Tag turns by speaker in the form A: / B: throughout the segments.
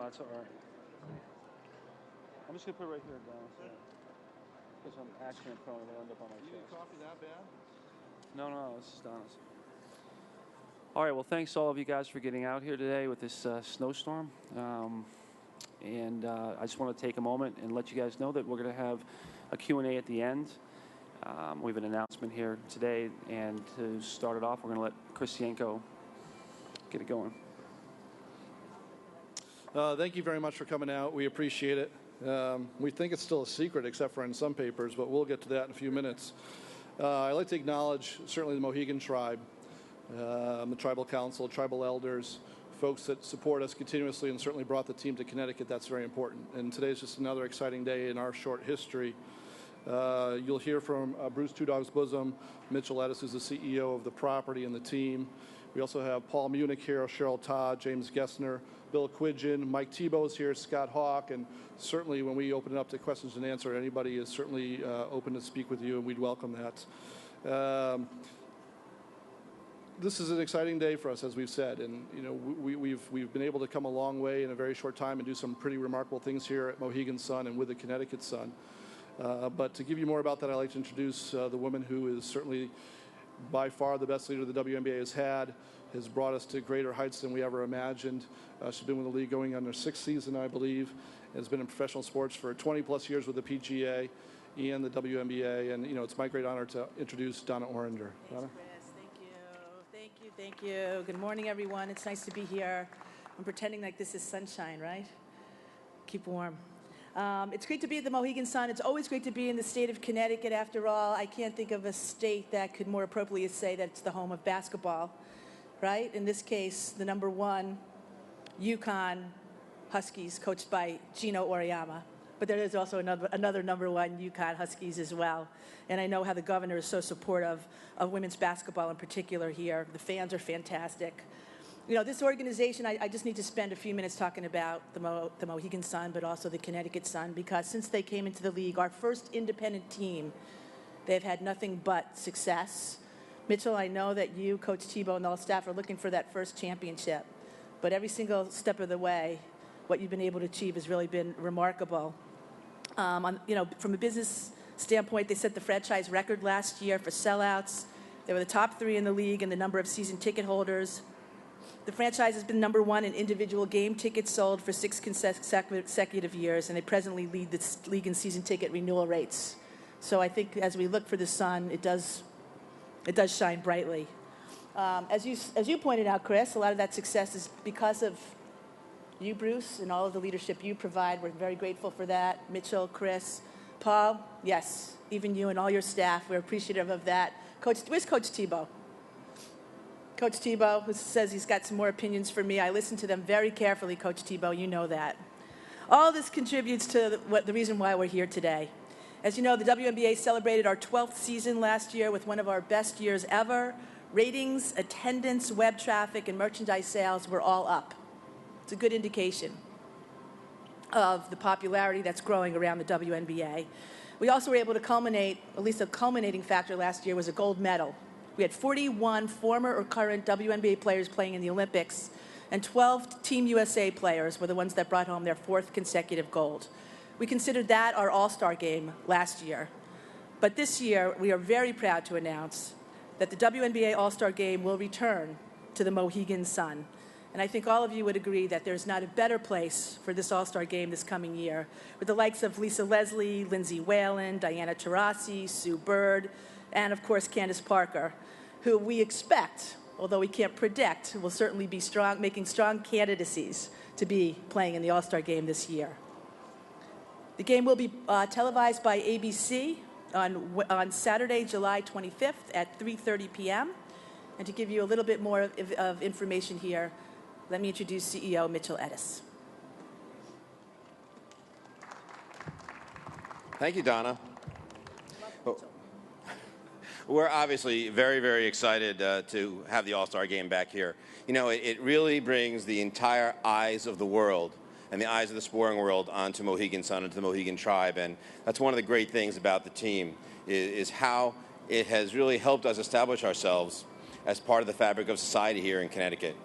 A: it's all right. I'm just going to put it right here, Don. Because I'm actually in front of it, it'll end up on my chest.
B: You need coffee that bad?
A: No, this is Donna's. All right, well, thanks all of you guys for getting out here today with this snowstorm. I just want to take a moment and let you guys know that we're going to have a Q&A at the end. We have an announcement here today, and to start it off, we're going to let Chris Yanko get it going.
B: Thank you very much for coming out. We appreciate it. We think it's still a secret, except for in some papers, but we'll get to that in a few minutes. I'd like to acknowledge certainly the Mohegan tribe, the tribal council, tribal elders, folks that support us continuously and certainly brought the team to Connecticut. That's very important. And today is just another exciting day in our short history. You'll hear from Bruce Two Dogs Bosom, Mitchell Edis, who's the CEO of the property and the team. We also have Paul Munich here, Cheryl Todd, James Gessner, Bill Quidgen, Mike Tebow's here, Scott Hawk, and certainly when we open it up to questions and answer, anybody is certainly open to speak with you, and we'd welcome that. This is an exciting day for us, as we've said, and you know we've been able to come a long way in a very short time and do some pretty remarkable things here at Mohegan Sun and with the Connecticut Sun. But to give you more about that, I'd like to introduce the woman who is certainly by far the best leader the WNBA has brought us to greater heights than we ever imagined. She's been with the league going on her 6th season, I believe, has been in professional sports for 20-plus years with the PGA and the WNBA. And, you know, it's my great honor to introduce Donna Orander. Donna?
C: Thank you. Good morning, everyone. It's nice to be here. I'm pretending like this is sunshine, right? Keep warm. It's great to be at the Mohegan Sun. It's always great to be in the state of Connecticut. After all, I can't think of a state that could more appropriately say that it's the home of basketball, right? In this case, the number 1 UConn Huskies, coached by Gino Auriemma. But there is also another number 1 UConn Huskies as well. And I know how the governor is so supportive of women's basketball in particular here. The fans are fantastic. You know, this organization, I just need to spend a few minutes talking about the Mohegan Sun, but also the Connecticut Sun, because since they came into the league, our first independent team, they've had nothing but success. Mitchell, I know that you, Coach Tebow, and all staff are looking for that first championship, but every single step of the way, what you've been able to achieve has really been remarkable. You know, from a business standpoint, they set the franchise record last year for sellouts. They were the top 3 in the league in the number of season ticket holders. The franchise has been number 1 in individual game tickets sold for 6 consecutive years, and they presently lead the league in season ticket renewal rates. So I think as we look for the Sun, it does shine brightly. As you pointed out, Chris, a lot of that success is because of you, Bruce, and all of the leadership you provide. We're very grateful for that. Mitchell, Chris, Paul, yes, even you and all your staff, we're appreciative of that. Where's Coach Tebow? Coach Tebow, who says he's got some more opinions for me. I listen to them very carefully, Coach Tebow. You know that. All this contributes to the reason why we're here today. As you know, the WNBA celebrated our 12th season last year with one of our best years ever. Ratings, attendance, web traffic, and merchandise sales were all up. It's a good indication of the popularity that's growing around the WNBA. We also were able to culminate, at least a culminating factor last year was a gold medal. We had 41 former or current WNBA players playing in the Olympics, and 12 Team USA players were the ones that brought home their 4th consecutive gold. We considered that our All-Star Game last year. But this year, we are very proud to announce that the WNBA All-Star Game will return to the Mohegan Sun. And I think all of you would agree that there's not a better place for this All-Star Game this coming year, with the likes of Lisa Leslie, Lindsay Whalen, Diana Taurasi, Sue Bird, and of course Candace Parker, who we expect, although we can't predict, will certainly be making strong candidacies to be playing in the All-Star Game this year. The game will be televised by ABC on Saturday, July 25th at 3:30 p.m. And to give you a little bit more of information here, let me introduce CEO Mitchell Edis.
D: Thank you, Donna. We're obviously very, very excited to have the All-Star Game back here. You know, it really brings the entire eyes of the world and the eyes of the sporting world onto Mohegan Sun and to the Mohegan tribe. And that's one of the great things about the team is how it has really helped us establish ourselves as part of the fabric of society here in Connecticut.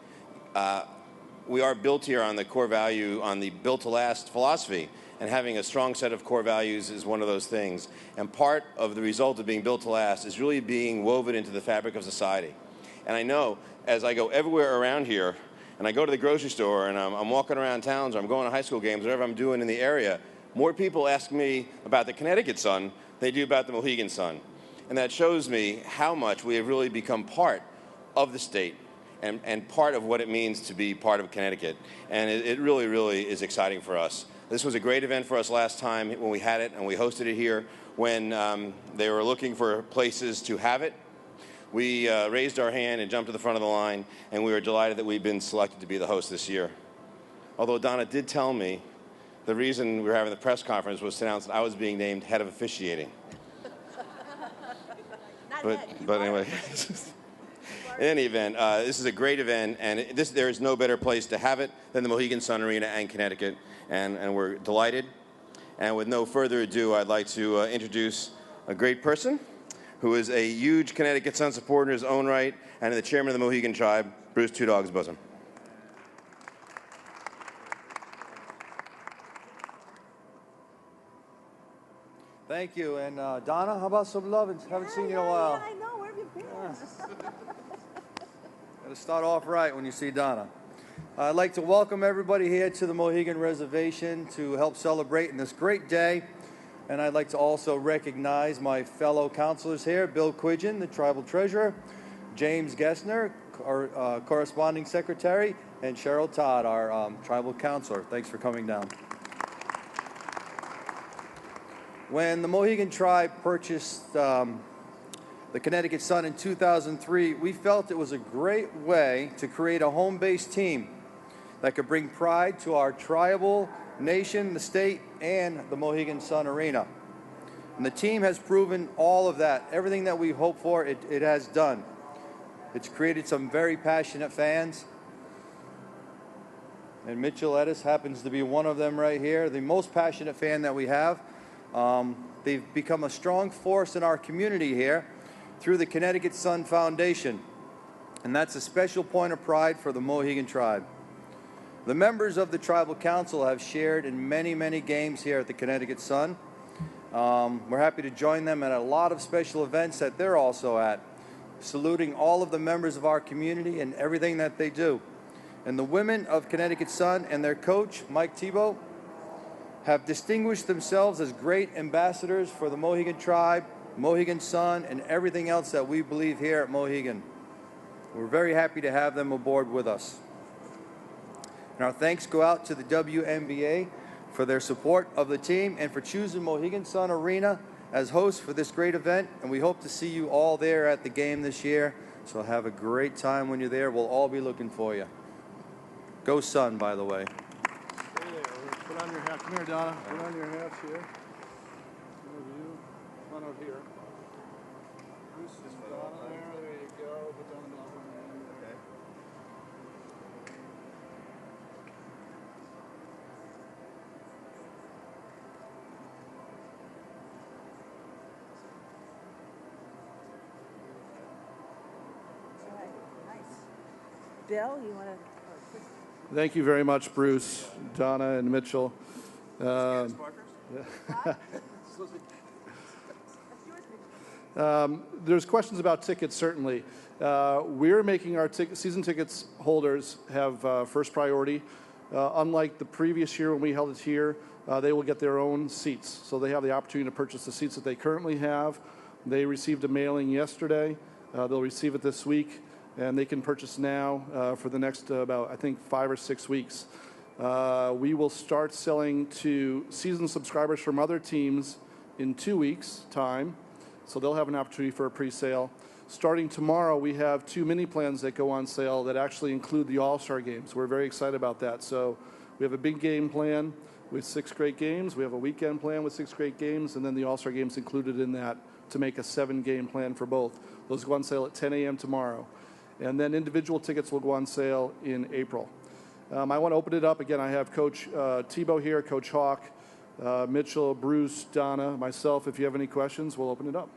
D: we are built here on the core value, on the built to last philosophy. And having a strong set of core values is one of those things. And part of the result of being built to last is really being woven into the fabric of society. And I know as I go everywhere around here, and I go to the grocery store, and I'm walking around towns, or I'm going to high school games, whatever I'm doing in the area, more people ask me about the Connecticut Sun than they do about the Mohegan Sun. And that shows me how much we have really become part of the state and part of what it means to be part of Connecticut. And it really, really is exciting for us. This was a great event for us last time when we had it, and we hosted it here when they were looking for places to have it. We raised our hand and jumped to the front of the line, and we were delighted that we've been selected to be the host this year. Although Donna did tell me the reason we were having the press conference was to announce that I was being named head of officiating. But anyway, in any event, this is a great event, and there is no better place to have it than the Mohegan Sun Arena and Connecticut, and we're delighted. And with no further ado, I'd like to introduce a great person who is a huge Connecticut Sun supporter in his own right, and the chairman of the Mohegan Tribe, Bruce Two Dogs Bosom.
E: Thank you. And Donna, how about some love? Haven't seen you in a while.
C: Yeah, I know. Where have you been?
E: Got to start off right when you see Donna. I'd like to welcome everybody here to the Mohegan Reservation to help celebrate in this great day. And I'd like to also recognize my fellow counselors here, Bill Quidgen, the Tribal Treasurer, James Gessner, our Corresponding Secretary, and Cheryl Todd, our Tribal Counselor. Thanks for coming down. When the Mohegan Tribe purchased the Connecticut Sun in 2003, we felt it was a great way to create a home-based team that could bring pride to our tribal nation, the state, and the Mohegan Sun Arena. And the team has proven all of that. Everything that we hoped for, it has done. It's created some very passionate fans. And Mitchell Edis happens to be one of them right here, the most passionate fan that we have. They've become a strong force in our community here through the Connecticut Sun Foundation. And that's a special point of pride for the Mohegan Tribe. The members of the Tribal Council have shared in many, many games here at the Connecticut Sun. We're happy to join them at a lot of special events that they're also at, saluting all of the members of our community and everything that they do. And the women of Connecticut Sun and their coach, Mike Tebow, have distinguished themselves as great ambassadors for the Mohegan Tribe, Mohegan Sun, and everything else that we believe here at Mohegan. We're very happy to have them aboard with us. And our thanks go out to the WNBA for their support of the team and for choosing Mohegan Sun Arena as host for this great event. And we hope to see you all there at the game this year. So have a great time when you're there. We'll all be looking for you. Go Sun, by the way.
B: Stay there. Put on your hat. Come here, Donna. Put on your hats here. Some of you. Come on over here. Bruce and Donna there. There you go. Put down the middle one. Okay.
C: All right, nice. Bill, you want to?
B: Thank you very much, Bruce, Donna, and Mitchell. There's questions about tickets, certainly. We're making our season tickets holders have first priority. Unlike the previous year when we held it here, they will get their own seats. So they have the opportunity to purchase the seats that they currently have. They received a mailing yesterday. They'll receive it this week. And they can purchase now for the next about, I think, 5 or 6 weeks. We will start selling to season subscribers from other teams in 2 weeks' time. So they'll have an opportunity for a pre-sale. Starting tomorrow, we have 2 mini plans that go on sale that actually include the All-Star Games. We're very excited about that. So we have a big game plan with 6 great games. We have a weekend plan with 6 great games, and then the All-Star Games included in that to make a 7-game plan for both. Those go on sale at 10 a.m. tomorrow. And then individual tickets will go on sale in April. I want to open it up. Again, I have Coach Tebow here, Coach Hawk, Mitchell, Bruce, Donna, myself. If you have any questions, we'll open it up.